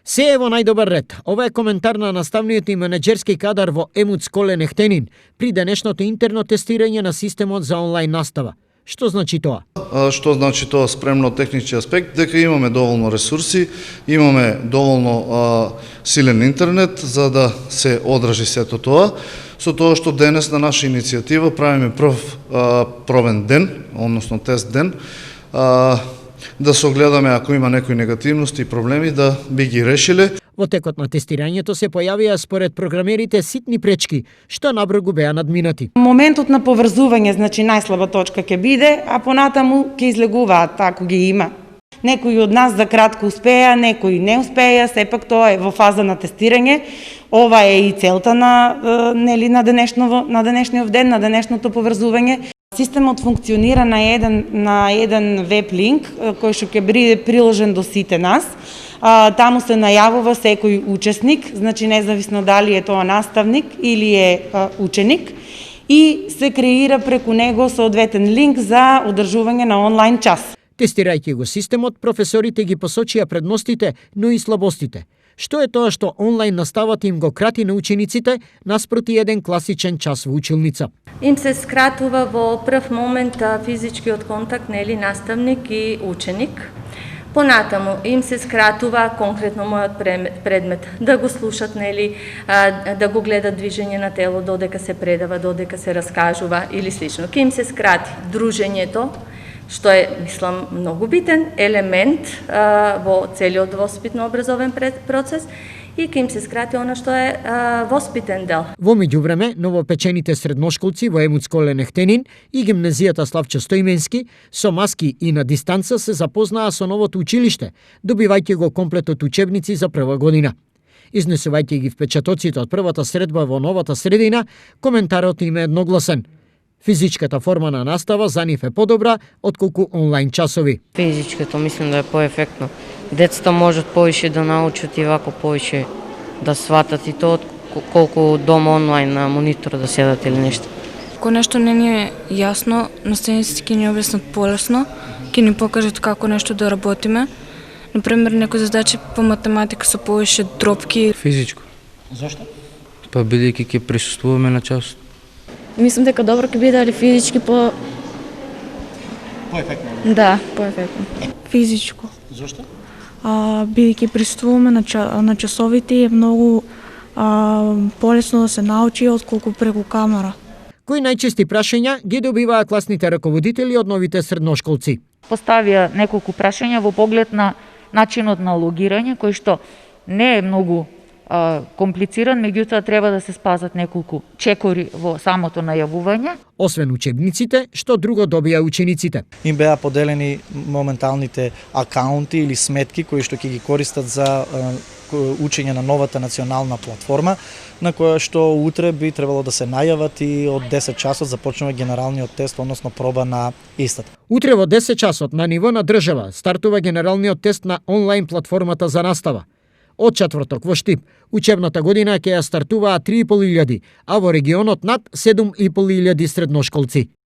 Се е во најдобар ред. Ова е коментар на наставниот и менеджерски кадар во ЕМУЦ Колен Ехтенин при денешното интерно тестирање на системот за онлайн настава. Што значи тоа? Што значи тоа спремно од технички аспект? Дека имаме доволно ресурси, имаме доволно силен интернет за да се одржи сето тоа. Со тоа што денес на наша иницијатива правиме прв пробен ден, односно тест ден, да се огледаме ако има некои негативности и проблеми да би ги решиле. Во текот на тестирањето се појавија според програмерите ситни пречки, што набрзо беа надминати. Моментот на поврзување, значи најслаба точка ќе биде, а понатаму ќе излегуваат ако ги има. Некои од нас за кратко успеа, некои не успеа, сепак тоа е во фаза на тестирање. Ова е и целта на денешниот ден, на денешното поврзување. Системот функционира на еден веб линк кој што ќе биде приложен до сите нас. Таму се најавува секој учесник, значи независно дали е тоа наставник или е ученик, и се креира преку него соодветен линк за одржување на онлайн час. Тестирајќи го системот, професорите ги посочија предностите, но и слабостите. Што е тоа што онлайн наставата им го крати на учениците наспроти еден класичен час во училница? Им се скратува во прв момент физичкиот контакт, наставник и ученик. Понатаму им се скратува конкретно мојот предмет, да го слушат, да го гледат движење на тело додека се предава, додека се раскажува или слично. Ке им се скрати дружењето, што е, мислам, многу битен елемент во целиот воспитно-образовен процес, и ке им се скрати она што е воспитен дел. Во меѓувреме, новопечените средношколци во ЕМУЦ Колен Ехтенин и гимназијата Славчо Стоименски со маски и на дистанца се запознаа со новото училиште, добивајќи го комплет од учебници за прва година. Изнесувајќи ги впечатоците од првата средба во новата средина, коментарот им е едногласен. Физичката форма на настава за нив е подобра отколку онлайн часови. Физичката мислам да е поефектно. Децата можат повише да научат и вако повише да сватат и тоа колку дома онлайн на монитор да седат или нешто. Ако нешто не ни е јасно, наставниците ќе ни објаснат полесно, ќе ни покажат како нешто да работиме. Например, некои задачи по математика се повише дробки. Физичко. Зошто? Па бидејќи ќе присуствуваме на час. Мислам дека добро ќе биде, али физички Поефектно? Да, поефектно. Физичко. Зошто? Бидејќи присуствуваме на часовите, е многу полесно да се научи отколку преку камера. Кои најчести прашања ги добиваа класните раководители од новите средношколци? Поставија неколку прашања во поглед на начинот на логирање, кој што не е многу комплициран, меѓутоа треба да се спазат неколку чекори во самото најавување. Освен учебниците, што друго добија учениците? Им беа поделени моменталните акаунти или сметки кои што ќе ги користат за учење на новата национална платформа, на која што утре би требало да се најават и од 10 часот започнува генералниот тест, односно проба на истата. Утре во 10 часот на ниво на држава стартува генералниот тест на онлайн платформата за настава. Од четврток во Штип, учебната година ќе ја стартуваа 3.500, а во регионот над 7.500 средношколци.